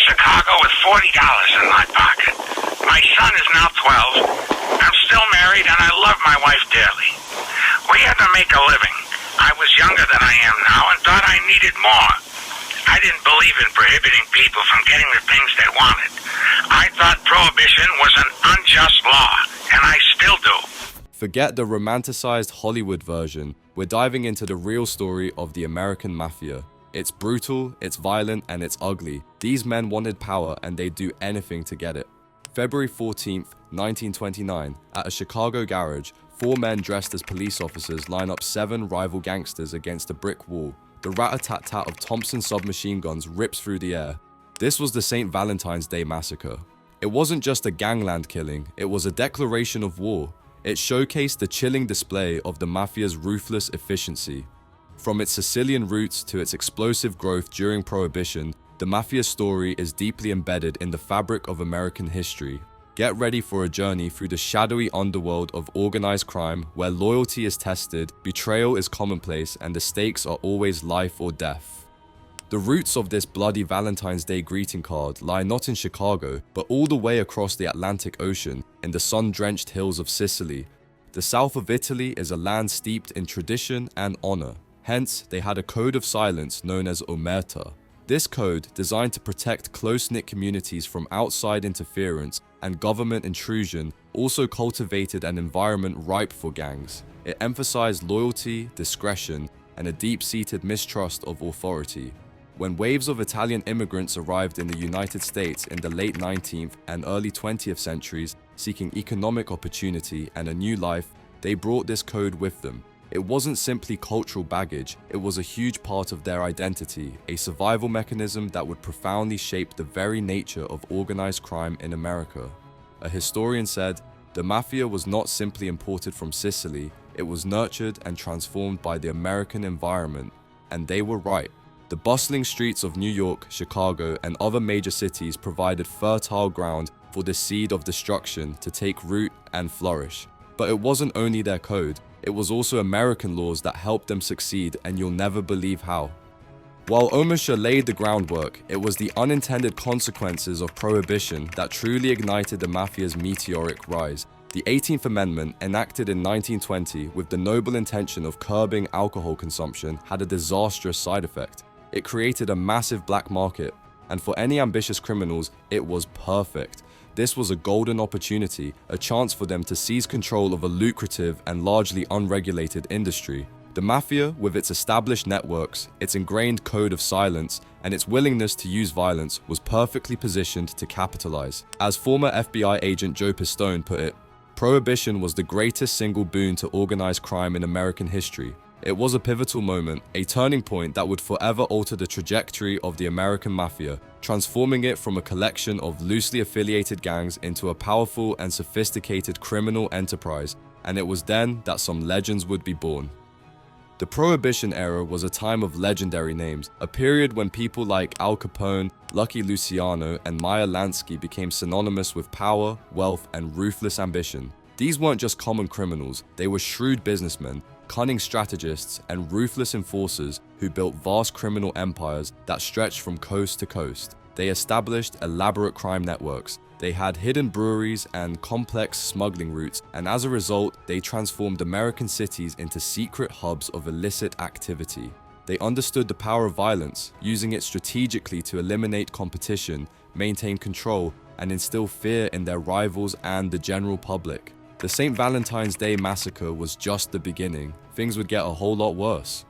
Chicago with $40 in my pocket. My son is now 12. I'm still married and I love my wife dearly. We had to make a living. I was younger than I am now and thought I needed more. I didn't believe in prohibiting people from getting the things they wanted. I thought prohibition was an unjust law, and I still do. Forget the romanticized Hollywood version. We're diving into the real story of the American Mafia. It's brutal, it's violent, and it's ugly. These men wanted power and they'd do anything to get it. February 14th, 1929, at a Chicago garage, 4 men dressed as police officers line up 7 rival gangsters against a brick wall. The rat-a-tat-tat of Thompson submachine guns rips through the air. This was the St. Valentine's Day Massacre. It wasn't just a gangland killing, it was a declaration of war. It showcased the chilling display of the Mafia's ruthless efficiency. From its Sicilian roots to its explosive growth during Prohibition, the Mafia's story is deeply embedded in the fabric of American history. Get ready for a journey through the shadowy underworld of organized crime where loyalty is tested, betrayal is commonplace, and the stakes are always life or death. The roots of this bloody Valentine's Day greeting card lie not in Chicago, but all the way across the Atlantic Ocean, in the sun-drenched hills of Sicily. The south of Italy is a land steeped in tradition and honor. Hence, they had a code of silence known as omerta. This code, designed to protect close-knit communities from outside interference and government intrusion, also cultivated an environment ripe for gangs. It emphasized loyalty, discretion, and a deep-seated mistrust of authority. When waves of Italian immigrants arrived in the United States in the late 19th and early 20th centuries, seeking economic opportunity and a new life, they brought this code with them. It wasn't simply cultural baggage, it was a huge part of their identity, a survival mechanism that would profoundly shape the very nature of organized crime in America. A historian said, "The Mafia was not simply imported from Sicily, it was nurtured and transformed by the American environment." And they were right. The bustling streets of New York, Chicago, and other major cities provided fertile ground for the seed of destruction to take root and flourish. But it wasn't only their code, it was also American laws that helped them succeed, and you'll never believe how. While omerta laid the groundwork, it was the unintended consequences of Prohibition that truly ignited the Mafia's meteoric rise. The 18th Amendment, enacted in 1920 with the noble intention of curbing alcohol consumption, had a disastrous side effect. It created a massive black market, and for any ambitious criminals, it was perfect. This was a golden opportunity, a chance for them to seize control of a lucrative and largely unregulated industry. The Mafia, with its established networks, its ingrained code of silence, and its willingness to use violence, was perfectly positioned to capitalize. As former FBI agent Joe Pistone put it, Prohibition was the greatest single boon to organized crime in American history. It was a pivotal moment, a turning point that would forever alter the trajectory of the American Mafia, transforming it from a collection of loosely affiliated gangs into a powerful and sophisticated criminal enterprise, and it was then that some legends would be born. The Prohibition era was a time of legendary names, a period when people like Al Capone, Lucky Luciano, and Meyer Lansky became synonymous with power, wealth, and ruthless ambition. These weren't just common criminals, they were shrewd businessmen, cunning strategists, and ruthless enforcers who built vast criminal empires that stretched from coast to coast. They established elaborate crime networks. They had hidden breweries and complex smuggling routes, and as a result, they transformed American cities into secret hubs of illicit activity. They understood the power of violence, using it strategically to eliminate competition, maintain control, and instill fear in their rivals and the general public. The St. Valentine's Day Massacre was just the beginning. Things would get a whole lot worse.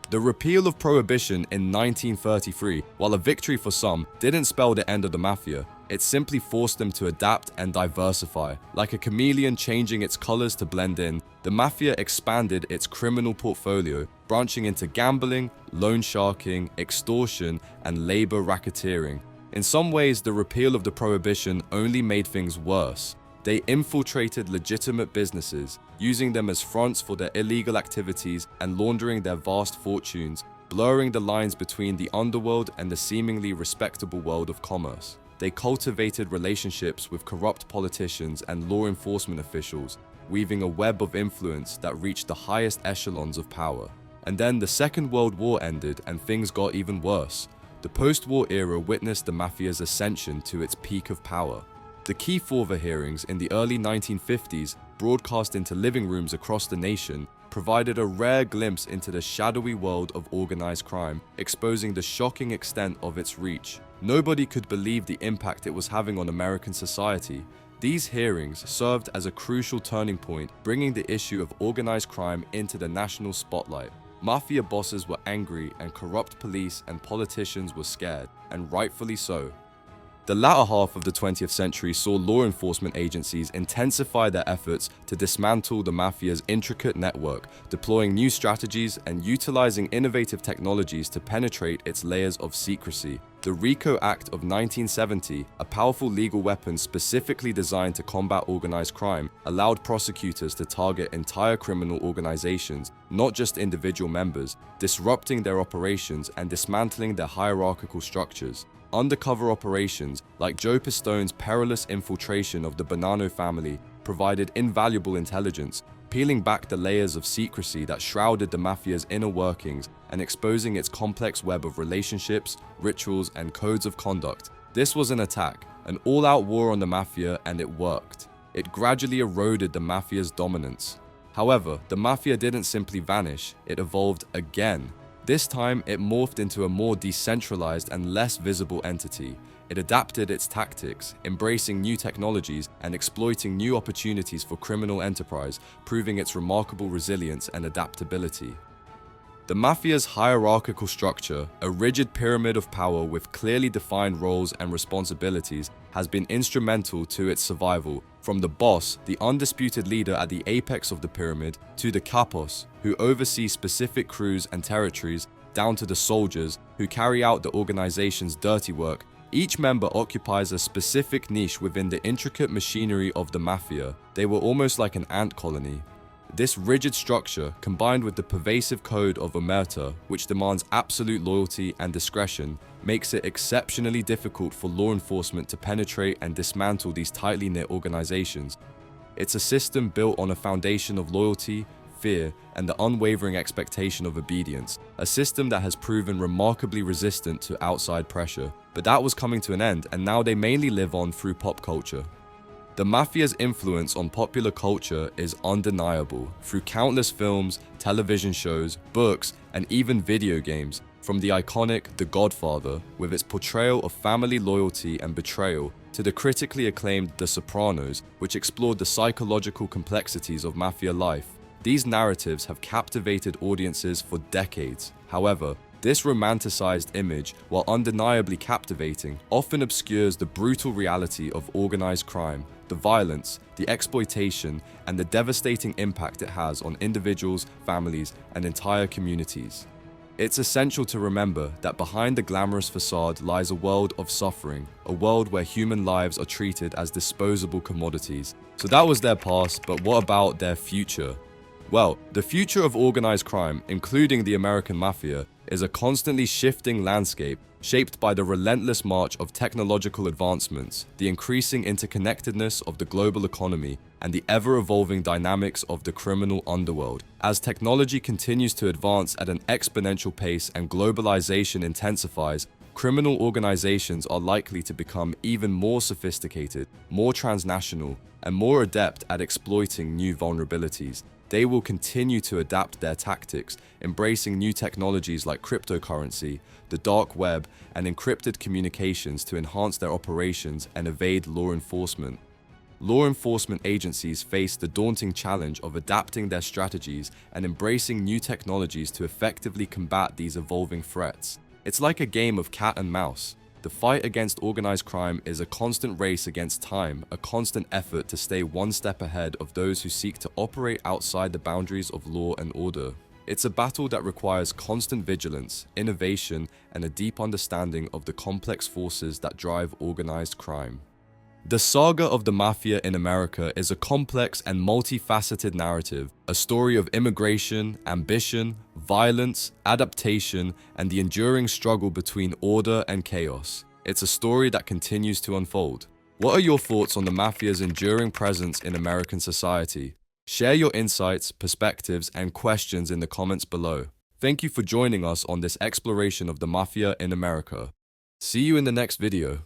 The repeal of Prohibition in 1933, while a victory for some, didn't spell the end of the Mafia. It simply forced them to adapt and diversify. Like a chameleon changing its colors to blend in, the Mafia expanded its criminal portfolio, branching into gambling, loan sharking, extortion, and labor racketeering. In some ways, the repeal of the Prohibition only made things worse. They infiltrated legitimate businesses, using them as fronts for their illegal activities and laundering their vast fortunes, blurring the lines between the underworld and the seemingly respectable world of commerce. They cultivated relationships with corrupt politicians and law enforcement officials, weaving a web of influence that reached the highest echelons of power. And then the Second World War ended and things got even worse. The post-war era witnessed the Mafia's ascension to its peak of power. The key Forva hearings in the early 1950s, broadcast into living rooms across the nation, provided a rare glimpse into the shadowy world of organized crime, exposing the shocking extent of its reach. Nobody could believe the impact it was having on American society. These hearings served as a crucial turning point, bringing the issue of organized crime into the national spotlight. Mafia bosses were angry, and corrupt police and politicians were scared, and rightfully so. The latter half of the 20th century saw law enforcement agencies intensify their efforts to dismantle the Mafia's intricate network, deploying new strategies and utilizing innovative technologies to penetrate its layers of secrecy. The RICO Act of 1970, a powerful legal weapon specifically designed to combat organized crime, allowed prosecutors to target entire criminal organizations, not just individual members, disrupting their operations and dismantling their hierarchical structures. Undercover operations, like Joe Pistone's perilous infiltration of the Bonanno family, provided invaluable intelligence, peeling back the layers of secrecy that shrouded the Mafia's inner workings and exposing its complex web of relationships, rituals, and codes of conduct. This was an attack, an all-out war on the Mafia, and it worked. It gradually eroded the Mafia's dominance. However, the Mafia didn't simply vanish, it evolved again. This time, it morphed into a more decentralized and less visible entity. It adapted its tactics, embracing new technologies and exploiting new opportunities for criminal enterprise, proving its remarkable resilience and adaptability. The Mafia's hierarchical structure, a rigid pyramid of power with clearly defined roles and responsibilities, has been instrumental to its survival. From the boss, the undisputed leader at the apex of the pyramid, to the capos, who oversee specific crews and territories, down to the soldiers, who carry out the organization's dirty work, each member occupies a specific niche within the intricate machinery of the Mafia. They were almost like an ant colony. This rigid structure, combined with the pervasive code of omerta, which demands absolute loyalty and discretion, makes it exceptionally difficult for law enforcement to penetrate and dismantle these tightly knit organizations. It's a system built on a foundation of loyalty, fear, and the unwavering expectation of obedience, a system that has proven remarkably resistant to outside pressure. But that was coming to an end, and now they mainly live on through pop culture. The Mafia's influence on popular culture is undeniable, through countless films, television shows, books, and even video games, from the iconic The Godfather, with its portrayal of family loyalty and betrayal, to the critically acclaimed The Sopranos, which explored the psychological complexities of Mafia life. These narratives have captivated audiences for decades. However, this romanticized image, while undeniably captivating, often obscures the brutal reality of organized crime, the violence, the exploitation, and the devastating impact it has on individuals, families, and entire communities. It's essential to remember that behind the glamorous facade lies a world of suffering, a world where human lives are treated as disposable commodities. So that was their past, but what about their future? Well, the future of organized crime, including the American Mafia, is a constantly shifting landscape shaped by the relentless march of technological advancements, the increasing interconnectedness of the global economy, and the ever-evolving dynamics of the criminal underworld. As technology continues to advance at an exponential pace and globalization intensifies, criminal organizations are likely to become even more sophisticated, more transnational, and more adept at exploiting new vulnerabilities. They will continue to adapt their tactics, embracing new technologies like cryptocurrency, the dark web, and encrypted communications to enhance their operations and evade law enforcement. Law enforcement agencies face the daunting challenge of adapting their strategies and embracing new technologies to effectively combat these evolving threats. It's like a game of cat and mouse. The fight against organized crime is a constant race against time, a constant effort to stay one step ahead of those who seek to operate outside the boundaries of law and order. It's a battle that requires constant vigilance, innovation, and a deep understanding of the complex forces that drive organized crime. The saga of the Mafia in America is a complex and multifaceted narrative, a story of immigration, ambition, violence, adaptation, and the enduring struggle between order and chaos. It's a story that continues to unfold. What are your thoughts on the Mafia's enduring presence in American society? Share your insights, perspectives, and questions in the comments below. Thank you for joining us on this exploration of the Mafia in America. See you in the next video.